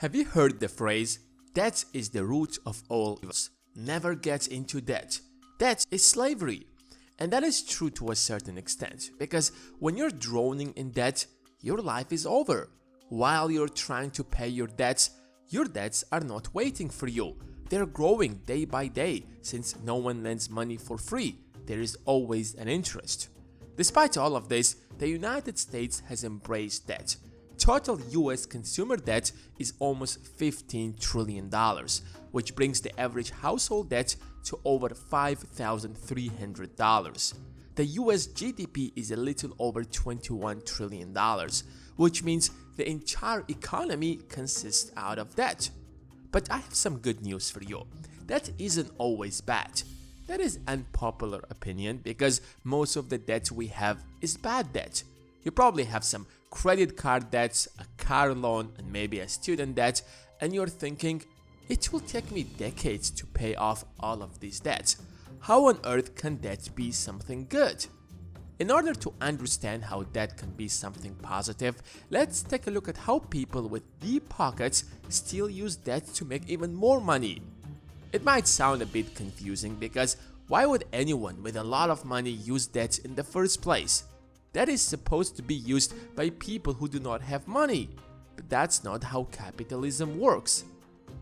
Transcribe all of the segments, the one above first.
Have you heard the phrase, debt is the root of all evils? Never get into debt. Debt is slavery. And that is true to a certain extent, because when you're drowning in debt, your life is over. While you're trying to pay your debts are not waiting for you. They're growing day by day, since no one lends money for free. There is always an interest. Despite all of this, the United States has embraced debt. Total US consumer debt is almost $15 trillion, which brings the average household debt to over $5,300. The US GDP is a little over $21 trillion, which means the entire economy consists out of debt. But I have some good news for you. That isn't always bad. That is unpopular opinion because most of the debt we have is bad debt. You probably have some credit card debts, a car loan, and maybe a student debt, and you're thinking, it will take me decades to pay off all of these debts. How on earth can debt be something good? In order to understand how debt can be something positive, let's take a look at how people with deep pockets still use debt to make even more money. It might sound a bit confusing because why would anyone with a lot of money use debt in the first place? That is supposed to be used by people who do not have money. But that's not how capitalism works.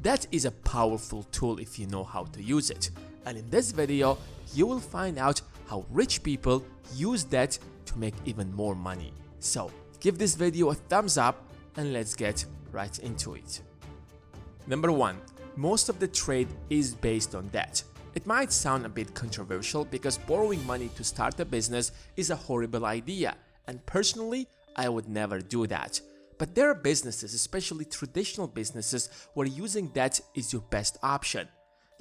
Debt is a powerful tool if you know how to use it. And in this video, you will find out how rich people use debt to make even more money. So give this video a thumbs up and let's get right into it. Number 1. Most of the trade is based on debt. It might sound a bit controversial because borrowing money to start a business is a horrible idea, and personally, I would never do that. But there are businesses, especially traditional businesses, where using debt is your best option.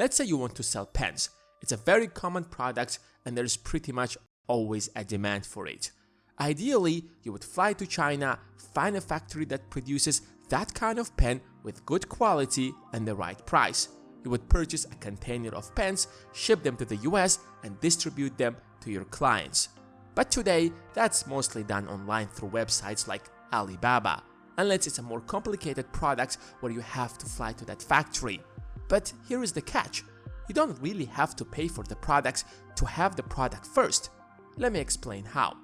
Let's say you want to sell pens. It's a very common product and there's pretty much always a demand for it. Ideally, you would fly to China, find a factory that produces that kind of pen with good quality and the right price. You would purchase a container of pens, ship them to the US, and distribute them to your clients. But today, that's mostly done online through websites like Alibaba, unless it's a more complicated product where you have to fly to that factory. But here is the catch. You don't really have to pay for the products to have the product first. Let me explain how.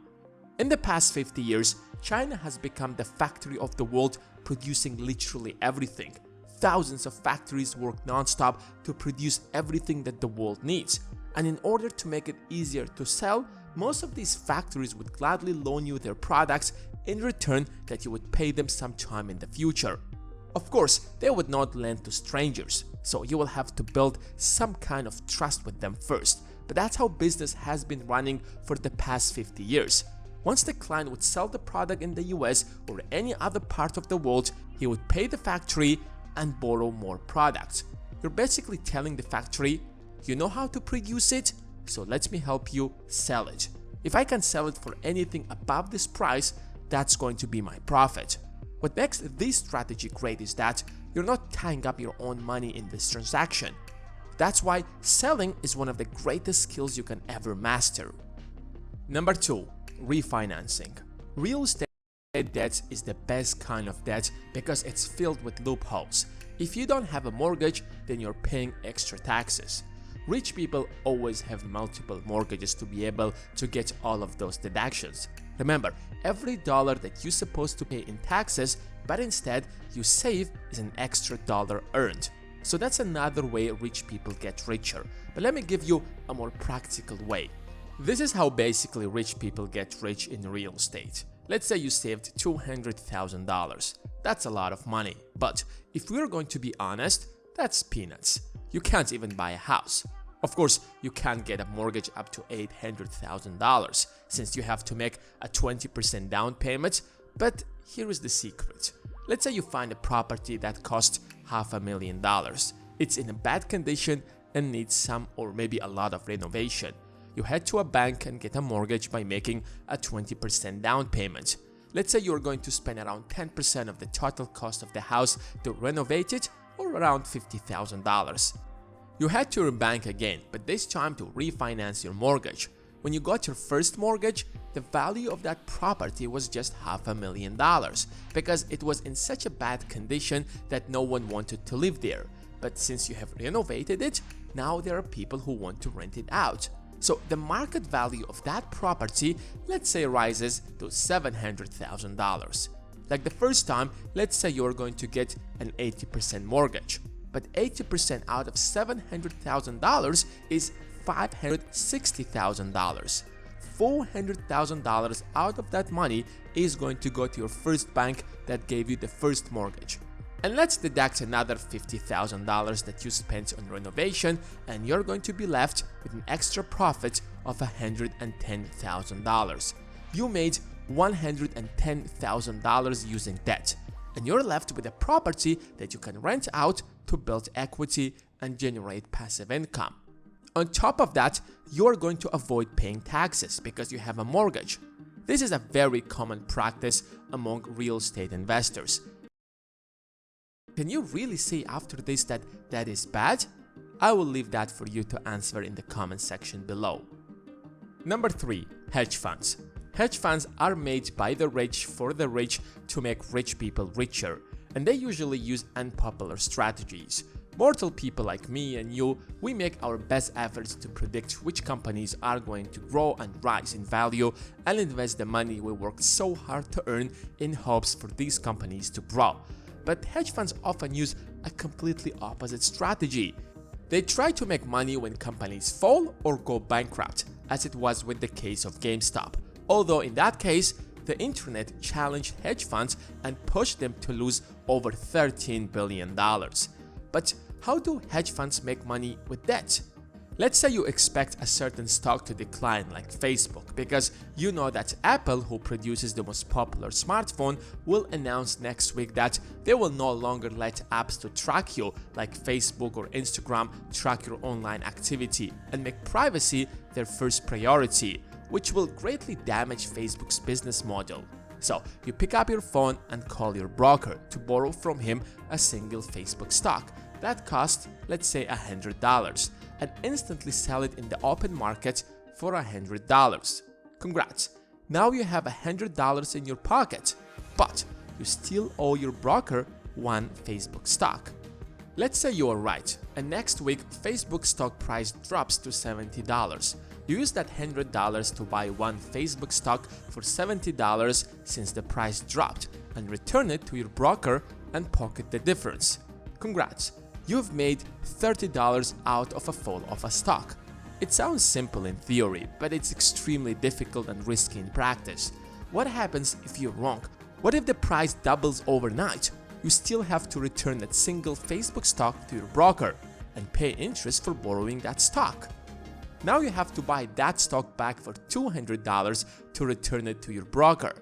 In the past 50 years, China has become the factory of the world, producing literally everything. Thousands of factories work non-stop to produce everything that the world needs. And in order to make it easier to sell, most of these factories would gladly loan you their products in return that you would pay them sometime in the future. Of course, they would not lend to strangers, so you will have to build some kind of trust with them first. But that's how business has been running for the past 50 years. Once the client would sell the product in the US or any other part of the world, he would pay the factory and borrow more products. You're basically telling the factory, you know how to produce it, so let me help you sell it. If I can sell it for anything above this price, that's going to be my profit. What makes this strategy great is that you're not tying up your own money in this transaction. That's why selling is one of the greatest skills you can ever master. Number 2. Refinancing. Real estate debt is the best kind of debt because it's filled with loopholes. If you don't have a mortgage, then you're paying extra taxes. Rich people always have multiple mortgages to be able to get all of those deductions. Remember, every dollar that you're supposed to pay in taxes, but instead you save, is an extra dollar earned. So that's another way rich people get richer. But let me give you a more practical way. This is how basically rich people get rich in real estate. Let's say you saved $200,000. That's a lot of money. But if we're going to be honest, that's peanuts. You can't even buy a house. Of course, you can't get a mortgage up to $800,000 since you have to make a 20% down payment. But here is the secret. Let's say you find a property that costs $500,000. It's in a bad condition and needs some or maybe a lot of renovation. You head to a bank and get a mortgage by making a 20% down payment. Let's say you're going to spend around 10% of the total cost of the house to renovate it, or around $50,000. You head to your bank again, but this time to refinance your mortgage. When you got your first mortgage, the value of that property was just $500,000 because it was in such a bad condition that no one wanted to live there. But since you have renovated it, now there are people who want to rent it out. So the market value of that property, let's say, rises to $700,000. Like the first time, let's say you're going to get an 80% mortgage, but 80% out of $700,000 is $560,000. $400,000 out of that money is going to go to your first bank that gave you the first mortgage. And let's deduct another $50,000 that you spent on renovation, and you're going to be left with an extra profit of $110,000. You made $110,000 using debt, and you're left with a property that you can rent out to build equity and generate passive income. On top of that, you're going to avoid paying taxes because you have a mortgage. This is a very common practice among real estate investors. Can you really say after this that that is bad? I will leave that for you to answer in the comment section below. Number 3. Hedge funds. Hedge funds are made by the rich for the rich to make rich people richer, and they usually use unpopular strategies. Mortal people like me and you, we make our best efforts to predict which companies are going to grow and rise in value and invest the money we worked so hard to earn in hopes for these companies to grow. But hedge funds often use a completely opposite strategy. They try to make money when companies fall or go bankrupt, as it was with the case of GameStop. Although in that case, the internet challenged hedge funds and pushed them to lose over $13 billion. But how do hedge funds make money with debt? Let's say you expect a certain stock to decline like Facebook because you know that Apple, who produces the most popular smartphone, will announce next week that they will no longer let apps to track you like Facebook or Instagram track your online activity and make privacy their first priority, which will greatly damage Facebook's business model. So you pick up your phone and call your broker to borrow from him a single Facebook stock that costs, let's say, $100 and instantly sell it in the open market for $100. Congrats! Now you have $100 in your pocket, but you still owe your broker one Facebook stock. Let's say you are right, and next week Facebook stock price drops to $70. You use that $100 to buy one Facebook stock for $70 since the price dropped and return it to your broker and pocket the difference. Congrats! You've made $30 out of a fall of a stock. It sounds simple in theory, but it's extremely difficult and risky in practice. What happens if you're wrong? What if the price doubles overnight? You still have to return that single Facebook stock to your broker and pay interest for borrowing that stock. Now you have to buy that stock back for $200 to return it to your broker.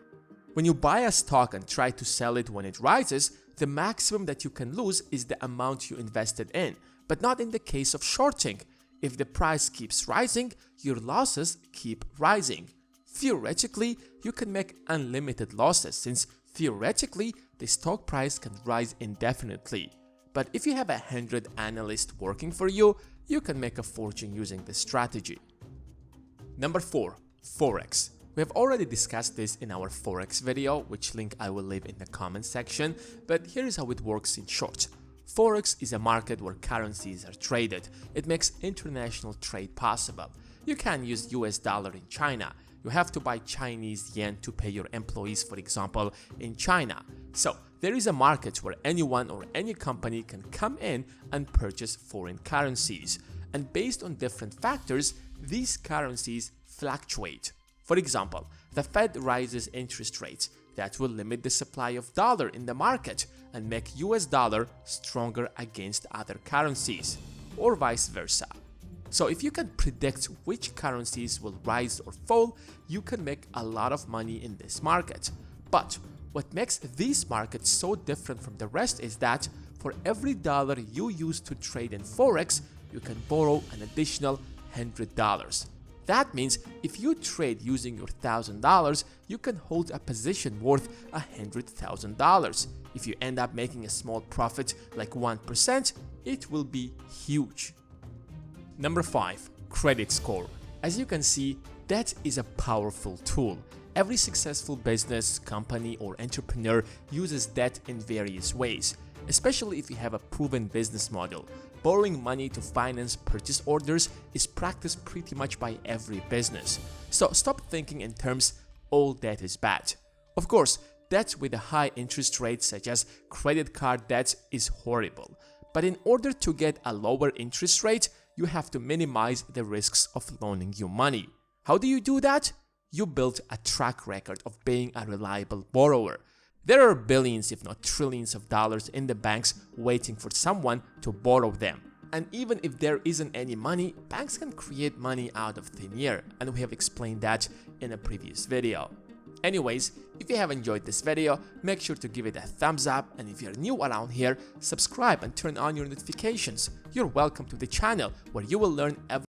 When you buy a stock and try to sell it when it rises, the maximum that you can lose is the amount you invested in, but not in the case of shorting. If the price keeps rising, your losses keep rising. Theoretically, you can make unlimited losses since theoretically the stock price can rise indefinitely. But if you have 100 analysts working for you, you can make a fortune using this strategy. Number 4. Forex. We have already discussed this in our Forex video, which link I will leave in the comment section, but here is how it works in short. Forex is a market where currencies are traded. It makes international trade possible. You can use US dollar in China. You have to buy Chinese yen to pay your employees, for example, in China. So there is a market where anyone or any company can come in and purchase foreign currencies. And based on different factors, these currencies fluctuate. For example, the Fed rises interest rates. That will limit the supply of dollar in the market and make US dollar stronger against other currencies, or vice versa. So if you can predict which currencies will rise or fall, you can make a lot of money in this market. But what makes this market so different from the rest is that for every dollar you use to trade in Forex, you can borrow an additional $100. That means if you trade using your $1,000, you can hold a position worth $100,000. If you end up making a small profit like 1%, it will be huge. Number 5. Credit score. As you can see, Debt is a powerful tool. Every successful business, company, or entrepreneur uses debt in various ways, especially if you have a proven business model. Borrowing money to finance purchase orders is practiced pretty much by every business. So stop thinking in terms all debt is bad. Of course, debt with a high interest rate such as credit card debt is horrible. But in order to get a lower interest rate, you have to minimize the risks of loaning you money. How do you do that? You build a track record of being a reliable borrower. There are billions if not trillions of dollars in the banks waiting for someone to borrow them. And even if there isn't any money, banks can create money out of thin air, and we have explained that in a previous video. Anyways, if you have enjoyed this video, make sure to give it a thumbs up, and if you're new around here, subscribe and turn on your notifications. You're welcome to the channel where you will learn every